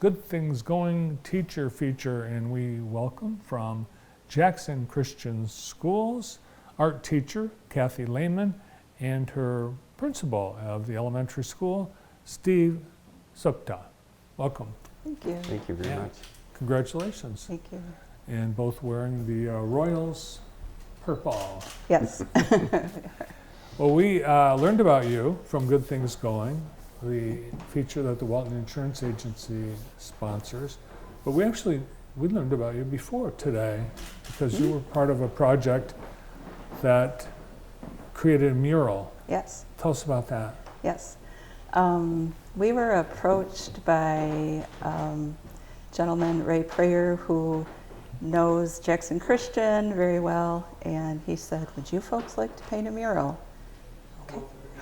Good Things Going teacher feature, and we welcome from Jackson Christian Schools art teacher Cathy Lehman and her principal of the elementary school, Steve Sukta. Welcome. Thank you. Thank you very much. Congratulations. Thank you. And both wearing the Royals purple. Yes. Well, we learned about you from Good Things Going, the feature that the Walton Insurance Agency sponsors. But we learned about you before today because you were part of a project that created a mural. Yes. Tell us about that. Yes. We were approached by gentleman, Ray Prayer, who knows Jackson Christian very well, and he said, would you folks like to paint a mural?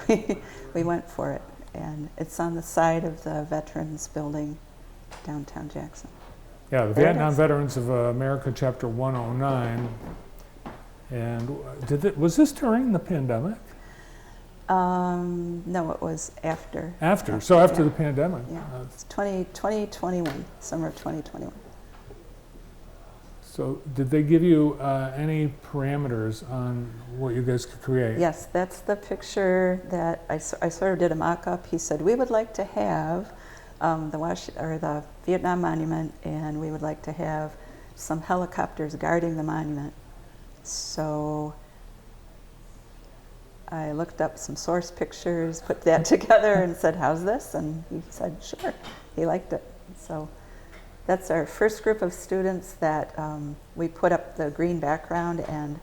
Okay. We went for it, and it's on the side of the Veterans Building, downtown Jackson. Yeah, the Vietnam Veterans of America, Chapter 109. And was this during the pandemic? No, it was after. After the pandemic. Yeah, it's 2021, summer of 2021. So did they give you any parameters on what you guys could create? Yes, that's the picture that I sort of did a mock-up. He said, we would like to have the Vietnam Monument, and we would like to have some helicopters guarding the monument. So I looked up some source pictures, put that together and said, how's this? And he said, sure. He liked it. So that's our first group of students that we put up the green background, and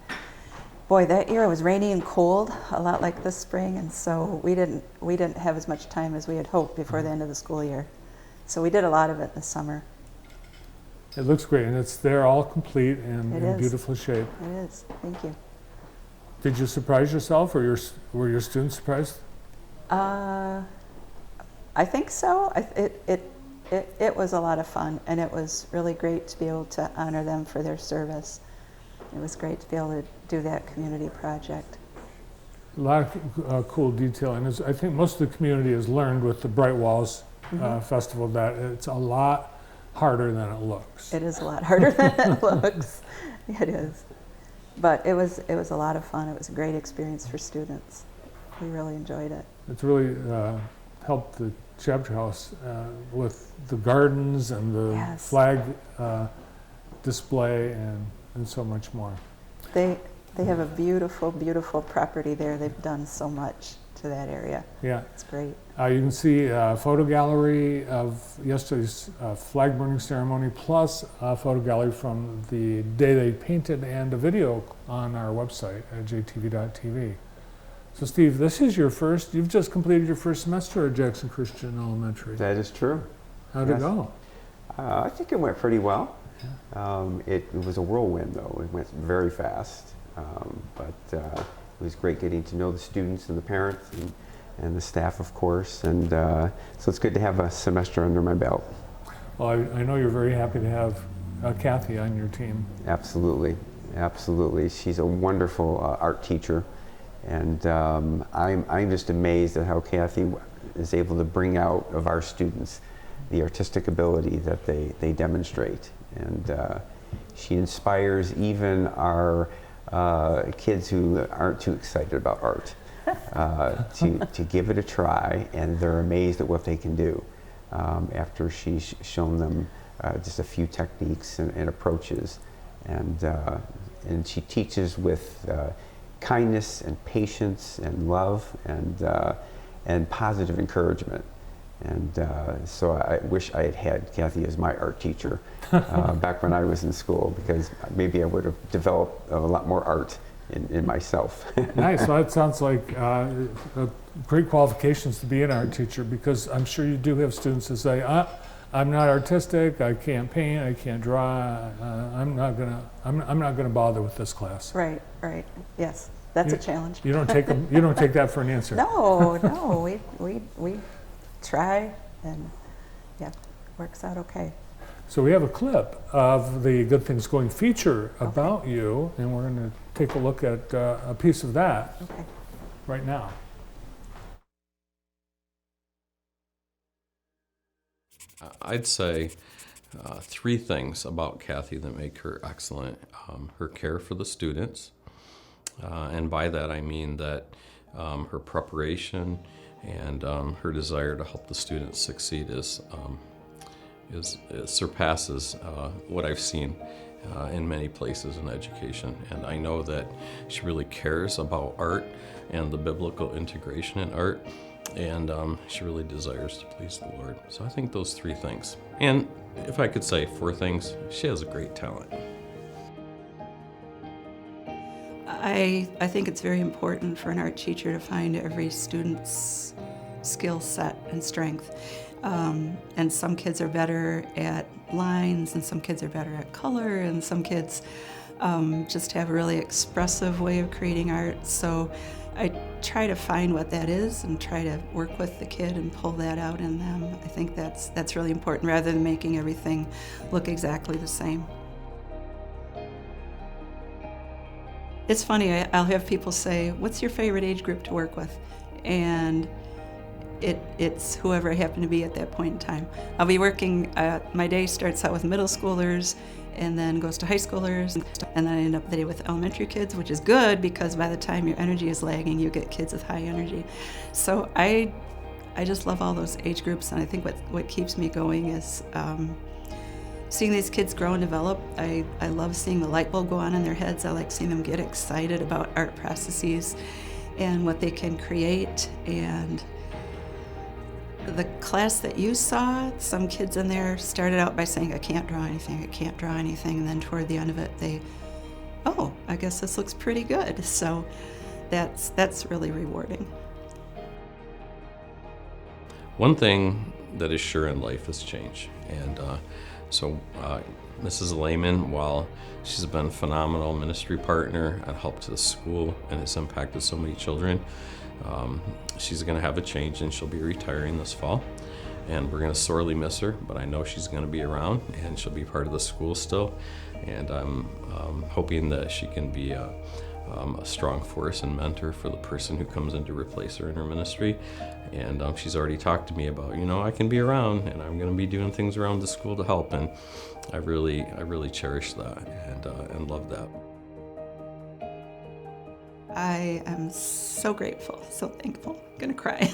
boy, that year it was rainy and cold, a lot like this spring, and so we didn't have as much time as we had hoped before the end of the school year. So we did a lot of it in the summer. It looks great, and they're all complete and in beautiful shape. It is. Thank you. Did you surprise yourself, or were your students surprised? I think so. It was a lot of fun, and it was really great to be able to honor them for their service. It was great to be able to do that community project. A lot of cool detail, and I think most of the community has learned with the Bright Walls Festival that it's a lot harder than it looks. It is a lot harder than it looks. It is. But it was a lot of fun. It was a great experience for students. We really enjoyed it. It's really helped the chapter house with the gardens and the flag display and so much more. They have a beautiful, beautiful property there. They've done so much to that area. Yeah. It's great. You can see a photo gallery of yesterday's flag burning ceremony, plus a photo gallery from the day they painted, and a video on our website at jtv.tv. So Steve, you've just completed your first semester at Jackson Christian Elementary. That is true. How'd it go? I think it went pretty well. Yeah. It was a whirlwind, though. It went very fast, but it was great getting to know the students and the parents and the staff, of course, and so it's good to have a semester under my belt. Well, I know you're very happy to have Cathy on your team. Absolutely, absolutely. She's a wonderful art teacher, and I'm just amazed at how Cathy is able to bring out of our students the artistic ability that they demonstrate, and she inspires even our kids who aren't too excited about art to give it a try, and they're amazed at what they can do after she's shown them just a few techniques and approaches, and she teaches with kindness and patience and love and positive encouragement. And so I wish I had had Cathy as my art teacher back when I was in school, because maybe I would have developed a lot more art in myself. Nice. Well, that sounds like great qualifications to be an art teacher, because I'm sure you do have students that say, I'm not artistic, I can't paint, I can't draw, I'm not gonna bother with this class. Right, right. Yes, that's a challenge. You don't take that for an answer. No, we try, and yeah, works out okay. So we have a clip of the Good Things Going feature about you, and we're going to take a look at a piece of that right now. I'd say three things about Cathy that make her excellent. Her care for the students, and by that I mean that her preparation and her desire to help the students succeed surpasses what I've seen in many places in education. And I know that she really cares about art and the biblical integration in art, and she really desires to please the Lord. So I think those three things. And if I could say four things, she has a great talent. I think it's very important for an art teacher to find every student's skill set and strength. And some kids are better at lines, and some kids are better at color, and some kids just have a really expressive way of creating art. So I try to find what that is and try to work with the kid and pull that out in them. I think that's really important, rather than making everything look exactly the same. It's funny, I'll have people say, "What's your favorite age group to work with?" And it's whoever I happen to be at that point in time. I'll be working, my day starts out with middle schoolers and then goes to high schoolers, and then I end up the day with elementary kids, which is good because by the time your energy is lagging, you get kids with high energy. So I just love all those age groups, and I think what keeps me going is seeing these kids grow and develop. I love seeing the light bulb go on in their heads. I like seeing them get excited about art processes and what they can create. And the class that you saw, some kids in there started out by saying, "I can't draw anything, I can't draw anything," and then toward the end of it, oh, I guess this looks pretty good. So that's really rewarding. One thing that is sure in life is change. And so Mrs. Lehman, while she's been a phenomenal ministry partner and help to the school and has impacted so many children, she's going to have a change, and she'll be retiring this fall. And we're going to sorely miss her, but I know she's going to be around, and she'll be part of the school still. And I'm hoping that she can be a strong force and mentor for the person who comes in to replace her in her ministry. And she's already talked to me about, I can be around, and I'm going to be doing things around the school to help. And I really cherish that and love that. I am so grateful, so thankful, I'm gonna cry,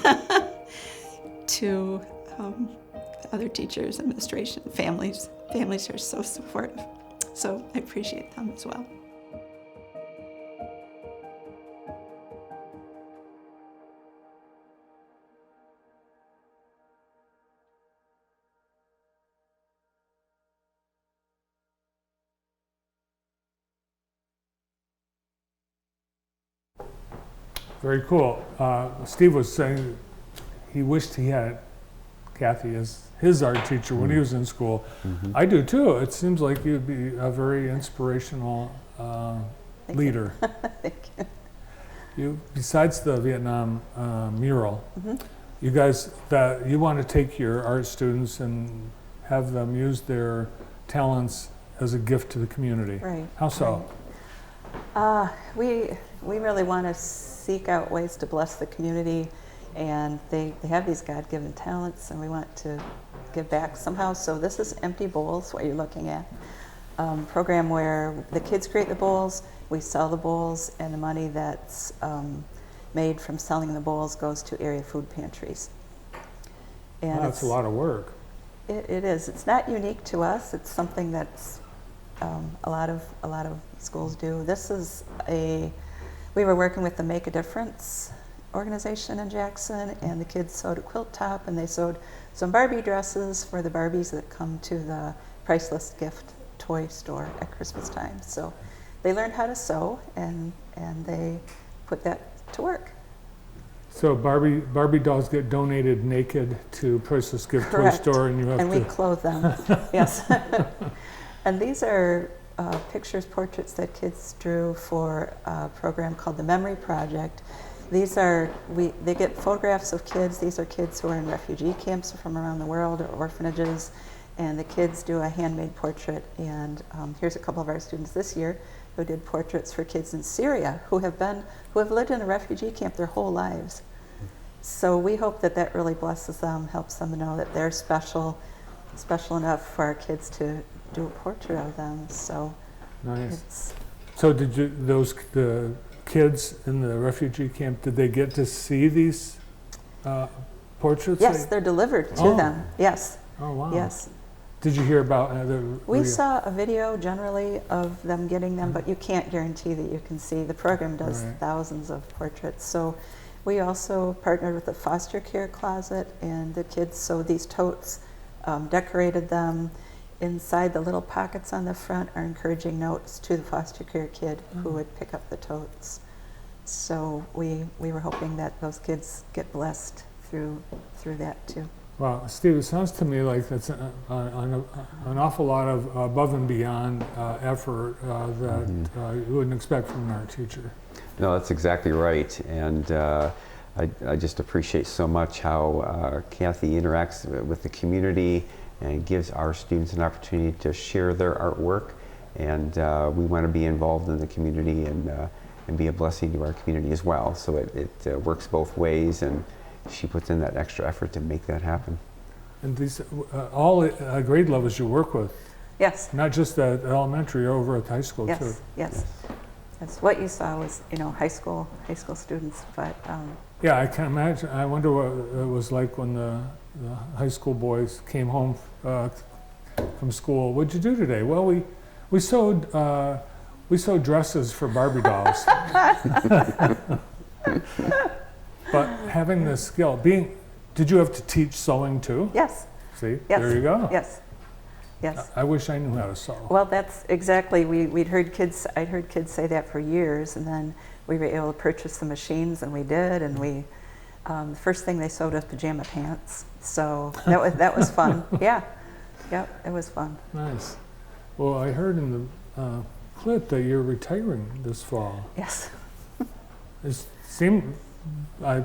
to other teachers, administration, families. Families are so supportive, so I appreciate them as well. Very cool. Steve was saying he wished he had Cathy as his art teacher when he was in school. Mm-hmm. I do too. It seems like you'd be a very inspirational leader. Thank you. Besides the Vietnam mural, mm-hmm. you guys, you want to take your art students and have them use their talents as a gift to the community. Right. How so? Right. We really want to seek out ways to bless the community, and they have these God-given talents, and we want to give back somehow. So this is Empty Bowls, what you're looking at, program where the kids create the bowls, we sell the bowls, and the money that's made from selling the bowls goes to area food pantries. And wow, that's a lot of work. It is. It's not unique to us. It's something that's a lot of schools do. We were working with the Make a Difference organization in Jackson, and the kids sewed a quilt top, and they sewed some Barbie dresses for the Barbies that come to the Priceless Gift toy store at Christmas time. So they learned how to sew, and they put that to work. So Barbie dolls get donated naked to Priceless Gift Toy Store, and you have we clothe them. Yes. And these are portraits that kids drew for a program called the Memory Project. They get photographs of kids. These are kids who are in refugee camps from around the world or orphanages, and the kids do a handmade portrait. And here's a couple of our students this year who did portraits for kids in Syria who have lived in a refugee camp their whole lives. So we hope that really blesses them, helps them know that they're special, special enough for our kids to do a portrait of them. So Nice. it's, So did you, the kids in the refugee camp, did they get to see these portraits? yes, they're delivered to Oh. them. Yes, Oh, wow. yes. Did you hear about the... We saw a video generally of them getting them, but you can't guarantee that you can see. The program does Right. thousands of portraits. So we also partnered with the foster care closet, and the kids sewed these totes, decorated them. Inside the little pockets on the front are encouraging notes to the foster care kid who would pick up the totes. So we were hoping that those kids get blessed through that too. Wow, Steve, it sounds to me like that's an awful lot of above and beyond effort that you wouldn't expect from an art teacher. No, that's exactly right. And I just appreciate so much how Cathy interacts with the community and gives our students an opportunity to share their artwork. And we want to be involved in the community and be a blessing to our community as well. So it works both ways, and she puts in that extra effort to make that happen. And these, all grade levels you work with, Yes, not just at elementary, over at high school too. yes, yes. Yes, what you saw was, high school students, but Yeah, I can imagine. I wonder what it was like when the high school boys came home from school. What'd you do today? Well, we sewed dresses for Barbie dolls. But having the skill, did you have to teach sewing too? yes, See, yes. there you go. Yes, yes. I wish I knew how to sew. Well, that's exactly, I'd heard kids say that for years, and then we were able to purchase the machines, and we did, and the first thing they sewed was pajama pants, so that was fun. Yeah, it was fun. Nice. Well, I heard in the clip that you're retiring this fall. Yes. I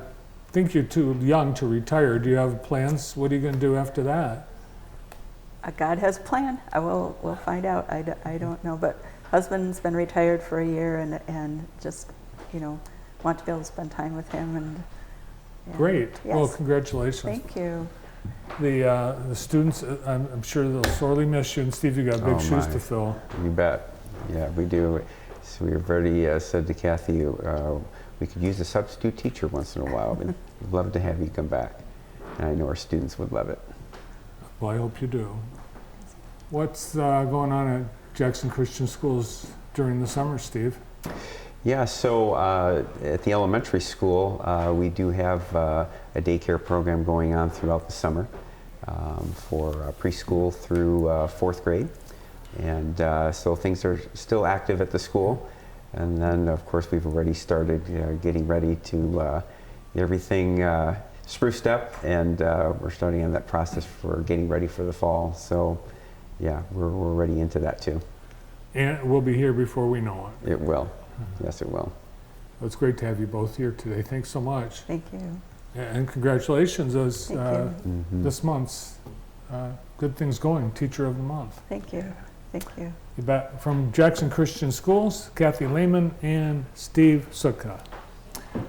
think you're too young to retire. Do you have plans? What are you going to do after that? God has a plan. We'll find out. I don't know, but husband's been retired for a year, and just want to be able to spend time with him and Great. Yes. Well, congratulations. Thank you. The students, I'm sure they'll sorely miss you. And Steve, you got big Oh, shoes my. to fill. You bet. Yeah, we do. So we've already said to Cathy, we could use a substitute teacher once in a while. We'd love to have you come back. And I know our students would love it. Well, I hope you do. What's going on at Jackson Christian Schools during the summer, Steve? Yeah, so at the elementary school, we do have a daycare program going on throughout the summer for preschool through fourth grade. And so things are still active at the school. And then, of course, we've already started getting ready to get everything spruced up, and we're starting on that process for getting ready for the fall. So, yeah, we're already into that too. And we'll be here before we know it. It will. Yes, it will. Well, it's great to have you both here today. Thanks so much. Thank you. And congratulations as Thank you. this month's Good Things Going Teacher of the Month. Thank you. Thank you. You bet. From Jackson Christian Schools, Cathy Lehman and Steve Sutka.